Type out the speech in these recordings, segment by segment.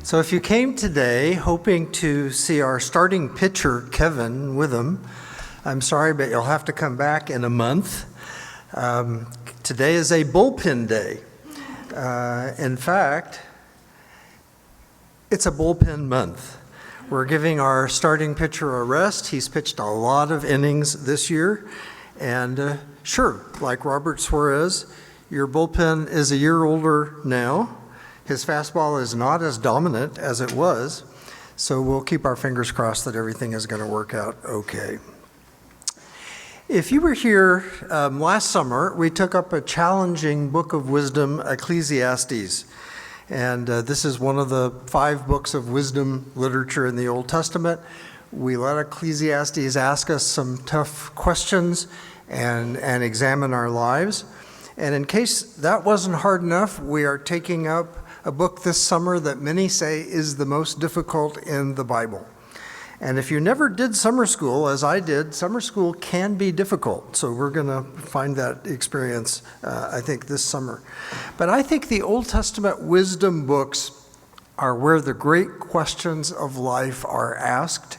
So if you came today hoping to see our starting pitcher, Kevin Witham, I'm sorry, but you'll have to come back in a month. Today is a bullpen day. In fact, it's a bullpen month. We're giving our starting pitcher a rest. He's pitched a lot of innings this year. And sure, like Robert Suarez, your bullpen is a year older now. His fastball is not as dominant as it was, so we'll keep our fingers crossed that everything is going to work out okay. If you were here last summer, we took up a challenging book of wisdom, Ecclesiastes. And this is one of the 5 books of wisdom literature in the Old Testament. We let Ecclesiastes ask us some tough questions and examine our lives. And in case that wasn't hard enough, we are taking up a book this summer that many say is the most difficult in the Bible. And if you never did summer school, as I did, summer school can be difficult. So we're going to find that experience, I think, this summer. But I think the Old Testament wisdom books are where the great questions of life are asked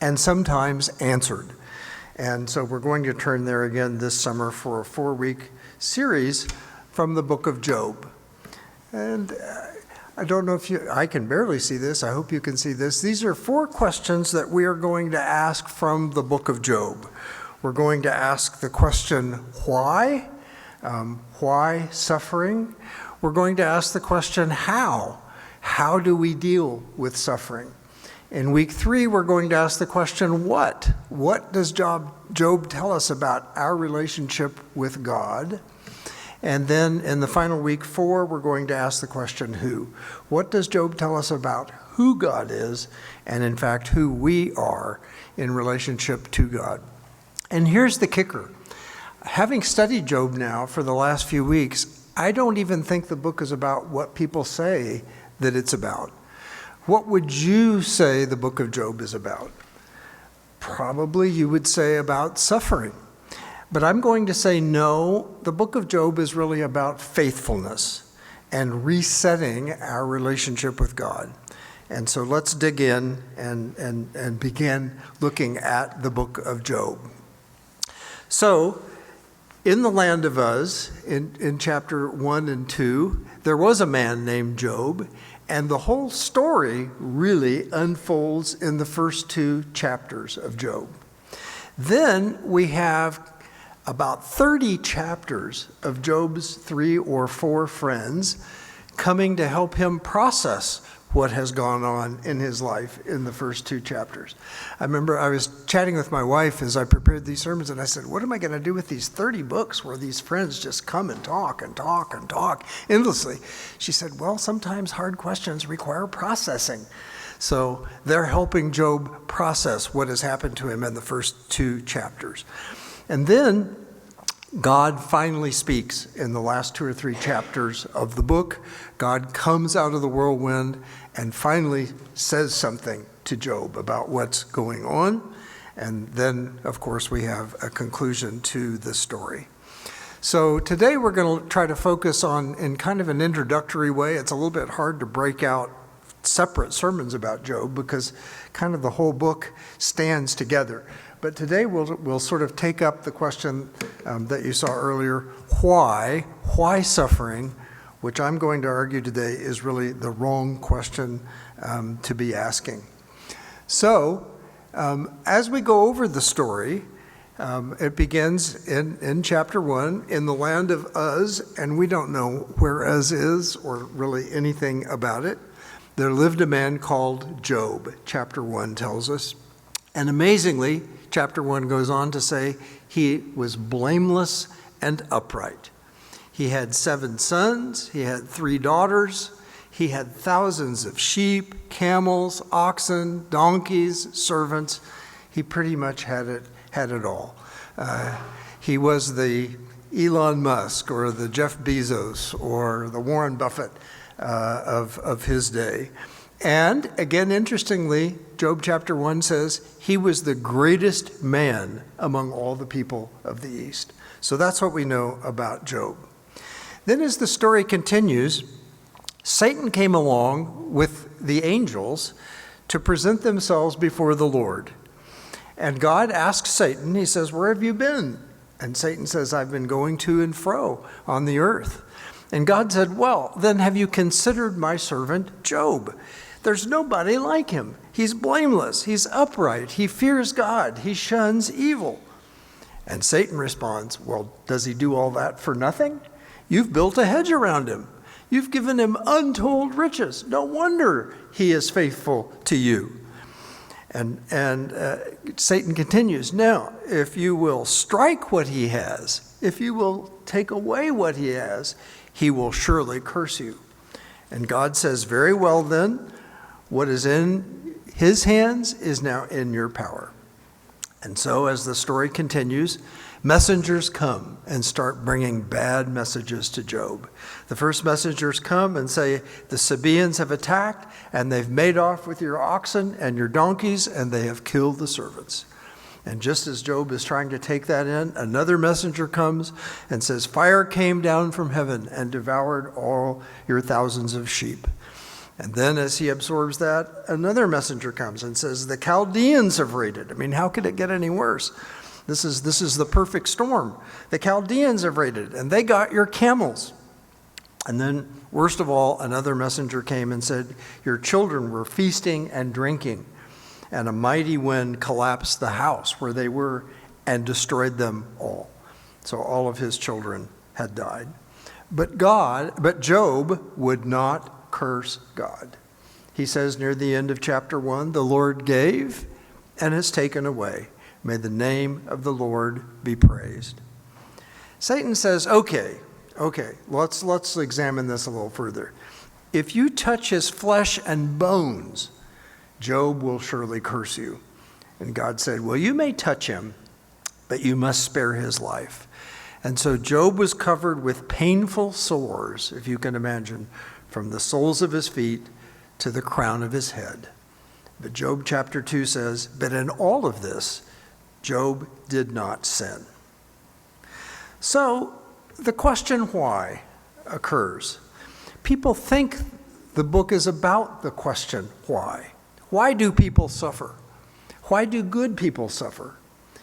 and sometimes answered. And so we're going to turn there again this summer for a 4-week series from the book of Job. And I don't know if I can barely see this. I hope you can see this. These are 4 questions that we are going to ask from the book of Job. We're going to ask the question, why? Why suffering? We're going to ask the question, how? How do we deal with suffering? In week 3, we're going to ask the question, what? What does Job tell us about our relationship with God? And then in the final week 4, we're going to ask the question, who? What does Job tell us about who God is, and in fact, who we are in relationship to God? And here's the kicker. Having studied Job now for the last few weeks, I don't even think the book is about what people say that it's about. What would you say the book of Job is about? Probably you would say about suffering. But I'm going to say no, the book of Job is really about faithfulness and resetting our relationship with God. And so let's dig in and begin looking at the book of Job. So in the land of Uz, in chapter 1 and 2, there was a man named Job, and the whole story really unfolds in the first 2 chapters of Job. Then we have about 30 chapters of Job's 3 or 4 friends coming to help him process what has gone on in his life in the first 2 chapters. I remember I was chatting with my wife as I prepared these sermons, and I said, what am I going to do with these 30 books where these friends just come and talk and talk and talk endlessly? She said, well, sometimes hard questions require processing. So they're helping Job process what has happened to him in the first 2 chapters. And then God finally speaks in the last 2 or 3 chapters of the book. God comes out of the whirlwind and finally says something to Job about what's going on. And then, of course, we have a conclusion to the story. So today we're going to try to focus on, in kind of an introductory way, it's a little bit hard to break out separate sermons about Job because kind of the whole book stands together. But today we'll sort of take up the question that you saw earlier, why suffering, which I'm going to argue today is really the wrong question to be asking. So as we go over the story, it begins in chapter 1 in the land of Uz, and we don't know where Uz is or really anything about it. There lived a man called Job, chapter 1 tells us. And amazingly, chapter 1 goes on to say he was blameless and upright. He had 7 sons, he had 3 daughters, he had thousands of sheep, camels, oxen, donkeys, servants. He pretty much had it all. He was the Elon Musk or the Jeff Bezos or the Warren Buffett of his day. And again, interestingly, Job chapter 1 says he was the greatest man among all the people of the East. So that's what we know about Job. Then as the story continues, Satan came along with the angels to present themselves before the Lord. And God asks Satan, he says, "Where have you been?" And Satan says, "I've been going to and fro on the earth." And God said, "Well, then have you considered my servant Job? There's nobody like him. He's blameless. He's upright. He fears God. He shuns evil." And Satan responds, "Well, does he do all that for nothing? You've built a hedge around him. You've given him untold riches. No wonder he is faithful to you." And Satan continues, "Now, if you will strike what he has, if you will take away what he has, he will surely curse you." And God says, "Very well then, what is in his hands is now in your power." And so as the story continues, messengers come and start bringing bad messages to Job. The first messengers come and say, "The Sabaeans have attacked, and they've made off with your oxen and your donkeys, and they have killed the servants." And just as Job is trying to take that in, another messenger comes and says, "Fire came down from heaven and devoured all your thousands of sheep." And then as he absorbs that, another messenger comes and says, "The Chaldeans have raided." I mean, how could it get any worse? This is the perfect storm. "The Chaldeans have raided, and they got your camels." And then, worst of all, another messenger came and said, "Your children were feasting and drinking, and a mighty wind collapsed the house where they were and destroyed them all." So all of his children had died. But Job would not curse God. He says near the end of chapter 1, "The Lord gave and has taken away. May the name of the Lord be praised." Satan says, okay, let's examine this a little further. If you touch his flesh and bones, Job will surely curse you. And God said, "Well, you may touch him, but you must spare his life." And so Job was covered with painful sores, if you can imagine, from the soles of his feet to the crown of his head. But Job chapter 2 says, "But in all of this, Job did not sin." So the question why occurs. People think the book is about the question why. Why do people suffer? Why do good people suffer?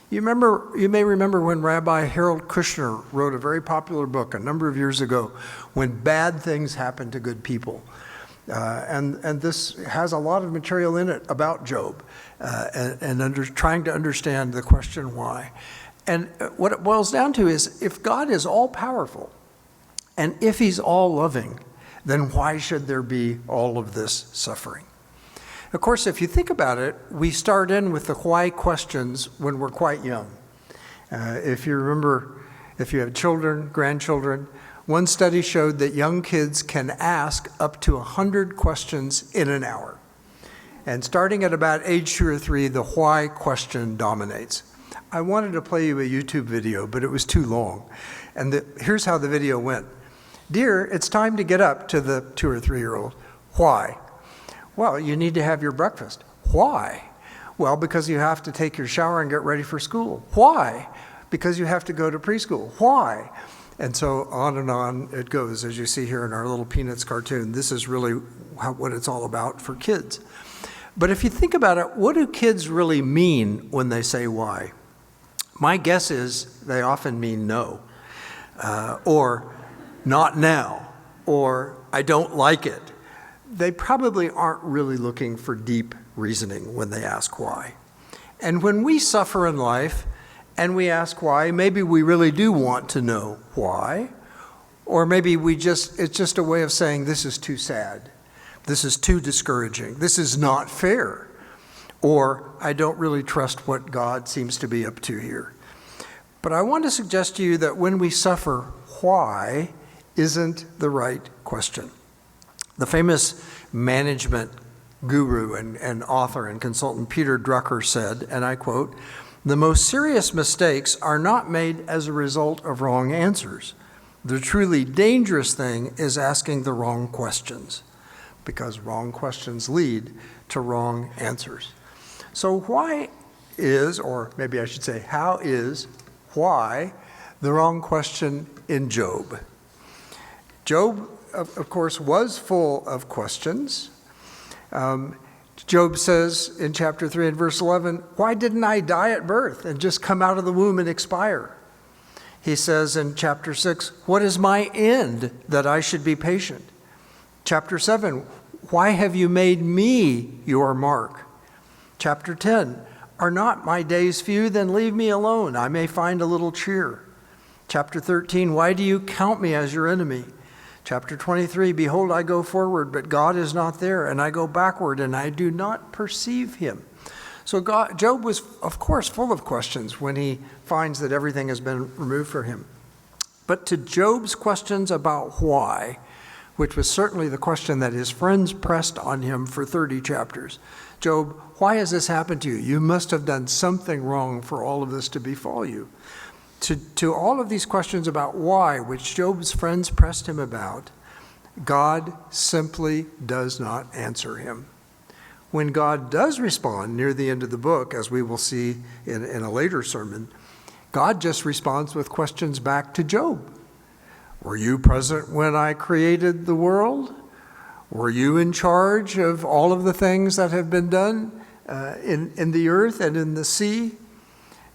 You may remember when Rabbi Harold Kushner wrote a very popular book a number of years ago, When Bad Things Happen to Good People. And this has a lot of material in it about Job trying to understand the question why. And what it boils down to is, if God is all powerful and if he's all loving, then why should there be all of this suffering? Of course, if you think about it, we start in with the why questions when we're quite young. If you remember, if you have children, grandchildren, one study showed that young kids can ask up to 100 questions in an hour. And starting at about age 2 or 3, the why question dominates. I wanted to play you a YouTube video, but it was too long. And here's how the video went. "Dear, it's time to get up," to the 2 or 3-year-old. "Why?" "Well, you need to have your breakfast." "Why?" "Well, because you have to take your shower and get ready for school." "Why?" "Because you have to go to preschool." "Why?" And so on it goes, as you see here in our little Peanuts cartoon. This is really what it's all about for kids. But if you think about it, what do kids really mean when they say why? My guess is they often mean no, or not now, or I don't like it. They probably aren't really looking for deep reasoning when they ask why. And when we suffer in life and we ask why, maybe we really do want to know why, or maybe it's just a way of saying, this is too sad, this is too discouraging, this is not fair, or I don't really trust what God seems to be up to here. But I want to suggest to you that when we suffer, why isn't the right question. The famous management guru and author and consultant Peter Drucker said, and I quote, "The most serious mistakes are not made as a result of wrong answers. The truly dangerous thing is asking the wrong questions, because wrong questions lead to wrong answers." So why is, or maybe I should say, how is why the wrong question in Job? Job of course, was full of questions. Job says in chapter 3 and verse 11, why didn't I die at birth and just come out of the womb and expire? He says in chapter 6, what is my end that I should be patient? Chapter 7, why have you made me your mark? Chapter 10, are not my days few? Then leave me alone. I may find a little cheer. Chapter 13, why do you count me as your enemy? Chapter 23, behold, I go forward, but God is not there, and I go backward, and I do not perceive him. So Job was, of course, full of questions when he finds that everything has been removed from him. But to Job's questions about why, which was certainly the question that his friends pressed on him for 30 chapters, Job, why has this happened to you? You must have done something wrong for all of this to befall you. To all of these questions about why, which Job's friends pressed him about, God simply does not answer him. When God does respond near the end of the book, as we will see in a later sermon, God just responds with questions back to Job. Were you present when I created the world? Were you in charge of all of the things that have been done in the earth and in the sea?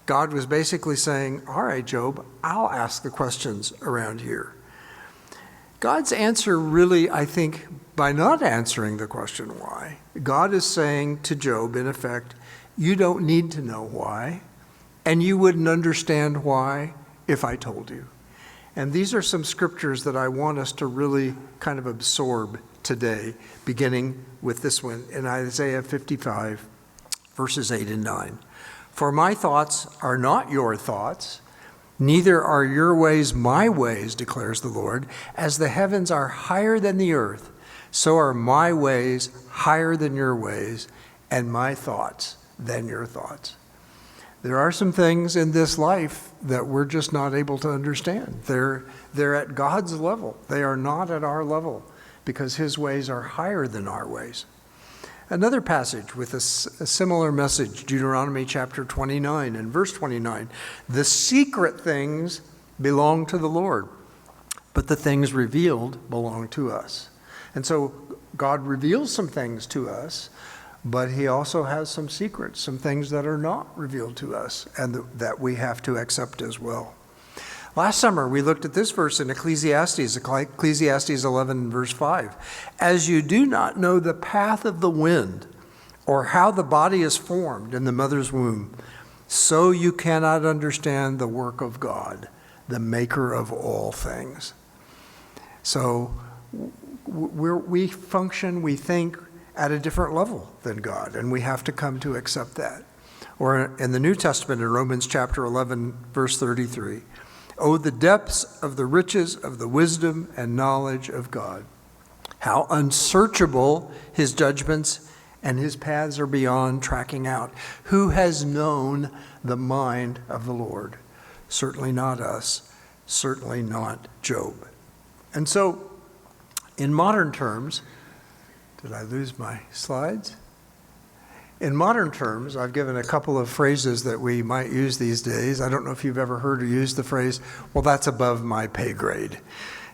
God was basically saying, all right, Job, I'll ask the questions around here. God's answer really, I think, by not answering the question why, God is saying to Job, in effect, you don't need to know why, and you wouldn't understand why if I told you. And these are some scriptures that I want us to really kind of absorb today, beginning with this one in Isaiah 55, verses 8 and 9. For my thoughts are not your thoughts, neither are your ways my ways, declares the Lord. As the heavens are higher than the earth, so are my ways higher than your ways, and my thoughts than your thoughts. There are some things in this life that we're just not able to understand. They're at God's level. They are not at our level, because his ways are higher than our ways. Another passage with a similar message, Deuteronomy chapter 29 and verse 29. The secret things belong to the Lord, but the things revealed belong to us. And so God reveals some things to us, but he also has some secrets, some things that are not revealed to us and that we have to accept as well. Last summer, we looked at this verse in Ecclesiastes 11, verse 5. As you do not know the path of the wind or how the body is formed in the mother's womb, so you cannot understand the work of God, the maker of all things. So we function, we think at a different level than God, and we have to come to accept that. Or in the New Testament, in Romans chapter 11, verse 33, oh, the depths of the riches of the wisdom and knowledge of God. How unsearchable his judgments and his paths are beyond tracking out. Who has known the mind of the Lord? Certainly not us, certainly not Job. And so, in modern terms, did I lose my slides? In modern terms, I've given a couple of phrases that we might use these days. I don't know if you've ever heard or used the phrase, well, that's above my pay grade.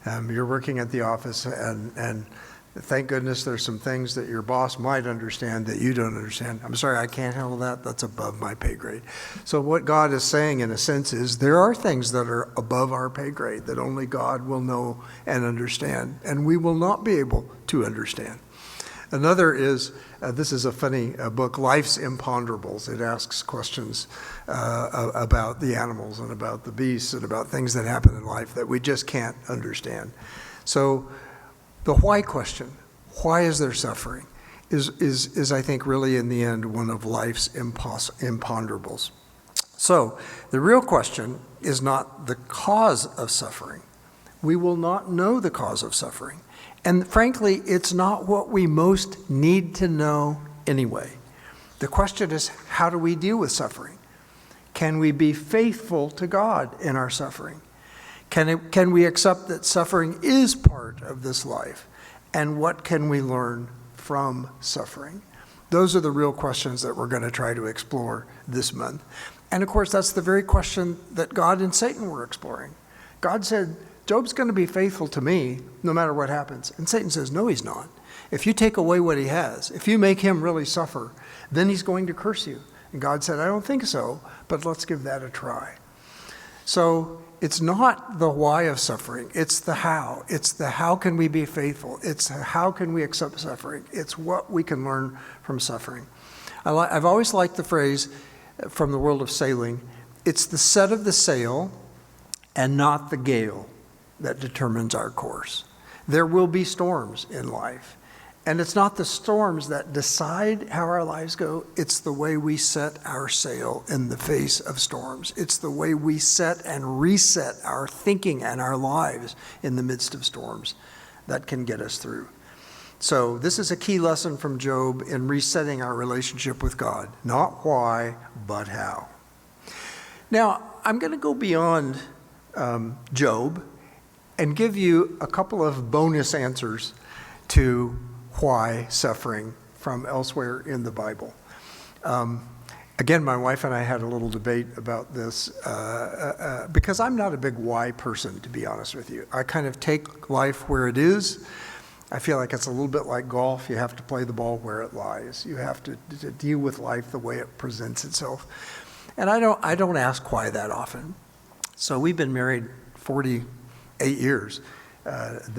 You're working at the office, and thank goodness there's some things that your boss might understand that you don't understand. I'm sorry, I can't handle that. That's above my pay grade. So what God is saying, in a sense, is there are things that are above our pay grade that only God will know and understand, and we will not be able to understand. Another is, this is a funny book, Life's Imponderables. It asks questions about the animals and about the beasts and about things that happen in life that we just can't understand. So the why question, why is there suffering, is I think really in the end one of life's imponderables. So the real question is not the cause of suffering. We will not know the cause of suffering. And frankly, it's not what we most need to know anyway. The question is, how do we deal with suffering? Can we be faithful to God in our suffering? Can we accept that suffering is part of this life? And what can we learn from suffering? Those are the real questions that we're going to try to explore this month. And of course, that's the very question that God and Satan were exploring. God said, Job's going to be faithful to me no matter what happens. And Satan says, no, he's not. If you take away what he has, if you make him really suffer, then he's going to curse you. And God said, I don't think so, but let's give that a try. So it's not the why of suffering, it's the how. It's the how can we be faithful. It's how can we accept suffering. It's what we can learn from suffering. I've always liked the phrase from the world of sailing, it's the set of the sail and not the gale that determines our course. There will be storms in life. And it's not the storms that decide how our lives go, it's the way we set our sail in the face of storms. It's the way we set and reset our thinking and our lives in the midst of storms that can get us through. So this is a key lesson from Job in resetting our relationship with God. Not why, but how. Now, I'm going to go beyond Job and give you a couple of bonus answers to why suffering from elsewhere in the Bible. Again, my wife and I had a little debate about this because I'm not a big why person, to be honest with you. I kind of take life where it is. I feel like it's a little bit like golf. You have to play the ball where it lies. You have to deal with life the way it presents itself. And I don't ask why that often. So we've been married 48 years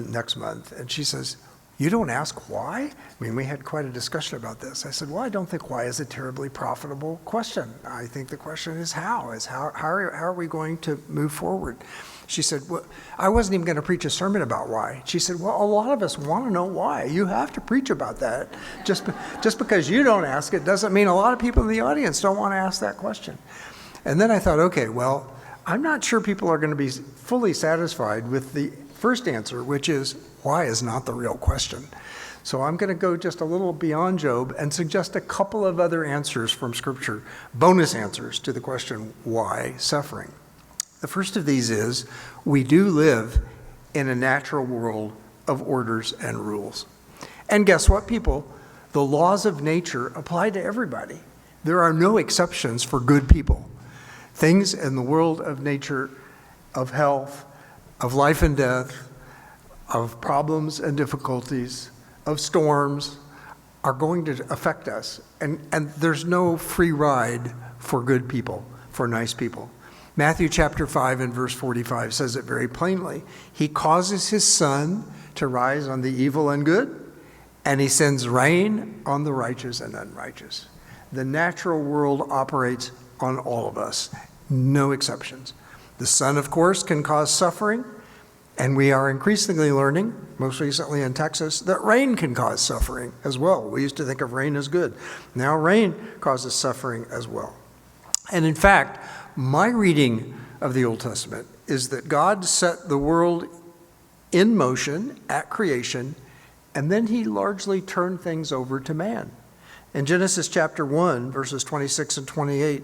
next month. And she says, you don't ask why? I mean, we had quite a discussion about this. I said, well, I don't think why is a terribly profitable question. I think the question is how are we going to move forward? She said, well, I wasn't even going to preach a sermon about why. She said, well, a lot of us want to know why. You have to preach about that. Just because you don't ask it doesn't mean a lot of people in the audience don't want to ask that question. And then I thought, okay, well, I'm not sure people are going to be fully satisfied with the first answer, which is why is not the real question. So I'm going to go just a little beyond Job and suggest a couple of other answers from Scripture, bonus answers to the question, why suffering? The first of these is, we do live in a natural world of orders and rules. And guess what, people? The laws of nature apply to everybody. There are no exceptions for good people. Things in the world of nature, of health, of life and death, of problems and difficulties, of storms, are going to affect us. And there's no free ride for good people, for nice people. Matthew chapter 5 and verse 45 says it very plainly. He causes his sun to rise on the evil and good, and he sends rain on the righteous and unrighteous. The natural world operates on all of us, no exceptions. The sun, of course, can cause suffering, and we are increasingly learning, most recently in Texas, that rain can cause suffering as well. We used to think of rain as good. Now rain causes suffering as well. And in fact, my reading of the Old Testament is that God set the world in motion at creation, and then he largely turned things over to man. In Genesis chapter 1, verses 26 and 28,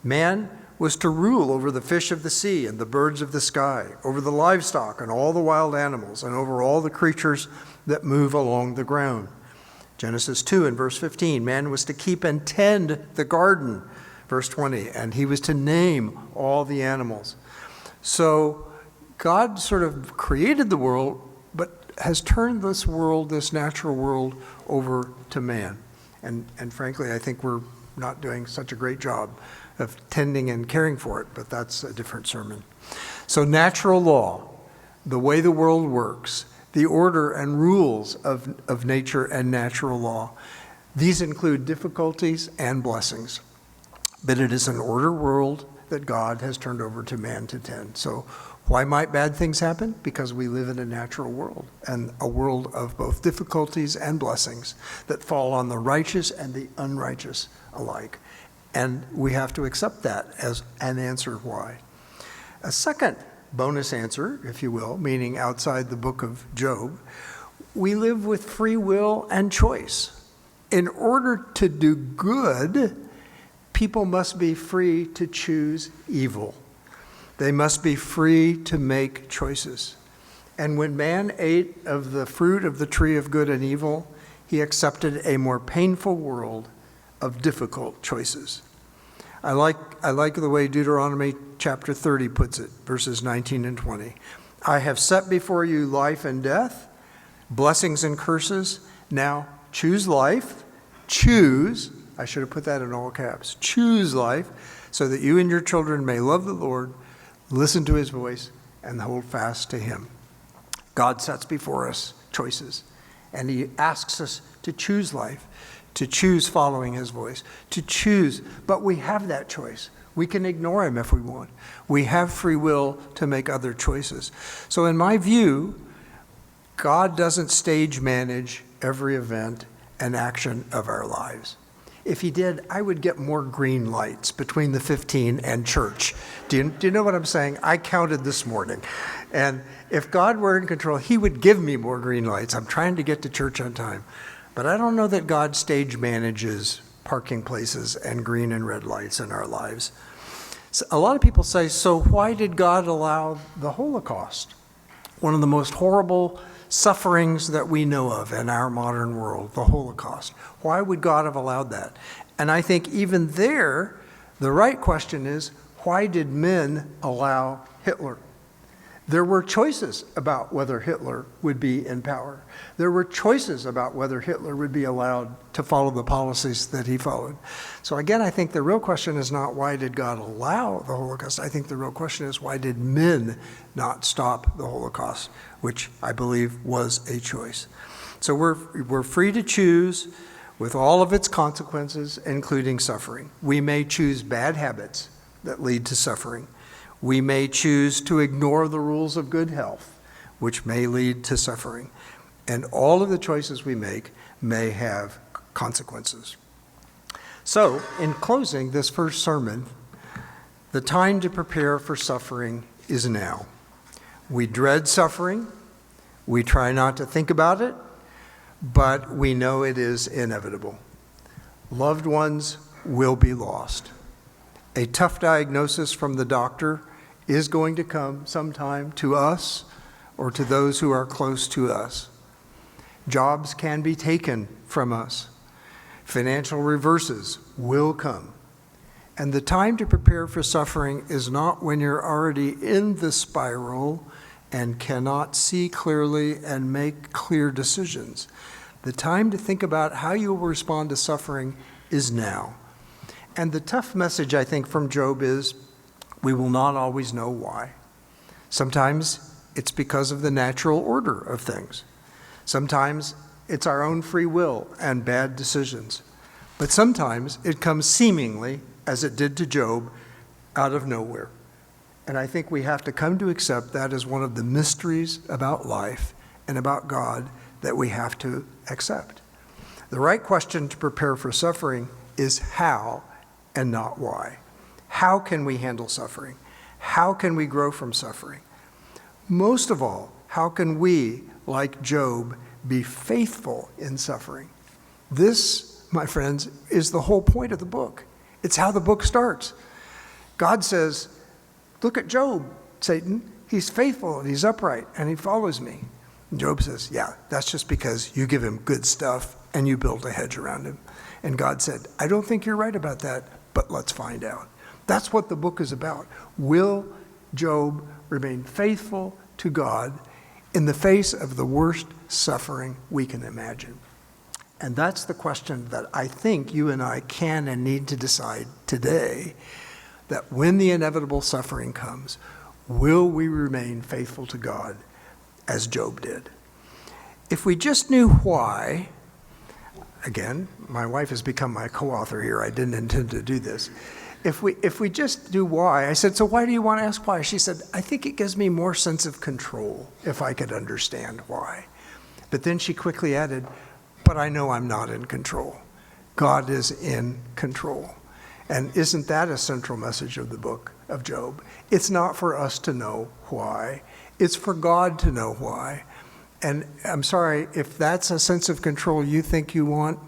man was to rule over the fish of the sea and the birds of the sky, over the livestock and all the wild animals, and over all the creatures that move along the ground. Genesis 2 and verse 15, man was to keep and tend the garden, verse 20, and he was to name all the animals. So God sort of created the world, but has turned this world, this natural world, over to man. And frankly, I think we're not doing such a great job of tending and caring for it, but that's a different sermon. So natural law, the way the world works, the order and rules of nature and natural law, these include difficulties and blessings. But it is an order world that God has turned over to man to tend. So why might bad things happen? Because we live in a natural world, and a world of both difficulties and blessings that fall on the righteous and the unrighteous alike. And we have to accept that as an answer why. A second bonus answer, if you will, meaning outside the book of Job, we live with free will and choice. In order to do good, people must be free to choose evil. They must be free to make choices. And when man ate of the fruit of the tree of good and evil, he accepted a more painful world of difficult choices. I like the way Deuteronomy chapter 30 puts it, verses 19 and 20. I have set before you life and death, blessings and curses. Now choose life. Choose. I should have put that in all caps. Choose life so that you and your children may love the Lord, listen to his voice, and hold fast to him. God sets before us choices, and he asks us to choose life, to choose following his voice, to choose. But we have that choice. We can ignore him if we want. We have free will to make other choices. So in my view, God doesn't stage manage every event and action of our lives. If he did, I would get more green lights between the 15 and church. Do you know what I'm saying? I counted this morning. And if God were in control, he would give me more green lights. I'm trying to get to church on time. But I don't know that God stage manages parking places and green and red lights in our lives. So a lot of people say, so why did God allow the Holocaust? One of the most horrible sufferings that we know of in our modern world, the Holocaust. Why would God have allowed that? And I think even there, the right question is, why did men allow Hitler? There were choices about whether Hitler would be in power. There were choices about whether Hitler would be allowed to follow the policies that he followed. So again, I think the real question is not why did God allow the Holocaust? I think the real question is why did men not stop the Holocaust, which I believe was a choice. So we're free to choose with all of its consequences, including suffering. We may choose bad habits that lead to suffering. We may choose to ignore the rules of good health, which may lead to suffering. And all of the choices we make may have consequences. So, in closing this first sermon, the time to prepare for suffering is now. We dread suffering. We try not to think about it, but we know it is inevitable. Loved ones will be lost. A tough diagnosis from the doctor is going to come sometime to us or to those who are close to us. Jobs can be taken from us. Financial reverses will come. And the time to prepare for suffering is not when you're already in the spiral and cannot see clearly and make clear decisions. The time to think about how you will respond to suffering is now. And the tough message, I think, from Job is we will not always know why. Sometimes it's because of the natural order of things. Sometimes it's our own free will and bad decisions. But sometimes it comes seemingly, as it did to Job, out of nowhere. And I think we have to come to accept that as one of the mysteries about life and about God that we have to accept. The right question to prepare for suffering is how and not why. How can we handle suffering? How can we grow from suffering? Most of all, how can we, like Job, be faithful in suffering? This, my friends, is the whole point of the book. It's how the book starts. God says, look at Job, Satan. He's faithful and he's upright and he follows me. And Job says, yeah, that's just because you give him good stuff and you build a hedge around him. And God said, I don't think you're right about that, but let's find out. That's what the book is about. Will Job remain faithful to God in the face of the worst suffering we can imagine? And that's the question that I think you and I can and need to decide today, that when the inevitable suffering comes, will we remain faithful to God as Job did? If we just knew why, again, my wife has become my co-author here. I didn't intend to do this. If we just do why, I said, so why do you want to ask why? She said, I think it gives me more sense of control if I could understand why. But then she quickly added, but I know I'm not in control. God is in control. And isn't that a central message of the book of Job? It's not for us to know why. It's for God to know why. And I'm sorry, if that's a sense of control you think you want,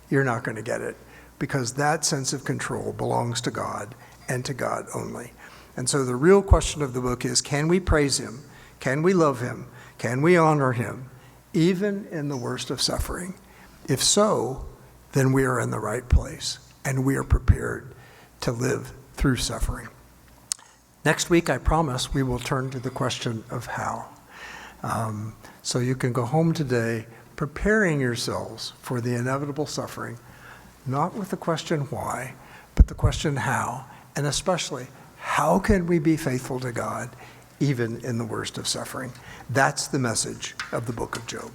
you're not going to get it, because that sense of control belongs to God and to God only. And so the real question of the book is, can we praise him? Can we love him? Can we honor him, even in the worst of suffering? If so, then we are in the right place and we are prepared to live through suffering. Next week, I promise, we will turn to the question of how. So you can go home today preparing yourselves for the inevitable suffering, not with the question why, but the question how, and especially, how can we be faithful to God even in the worst of suffering? That's the message of the book of Job.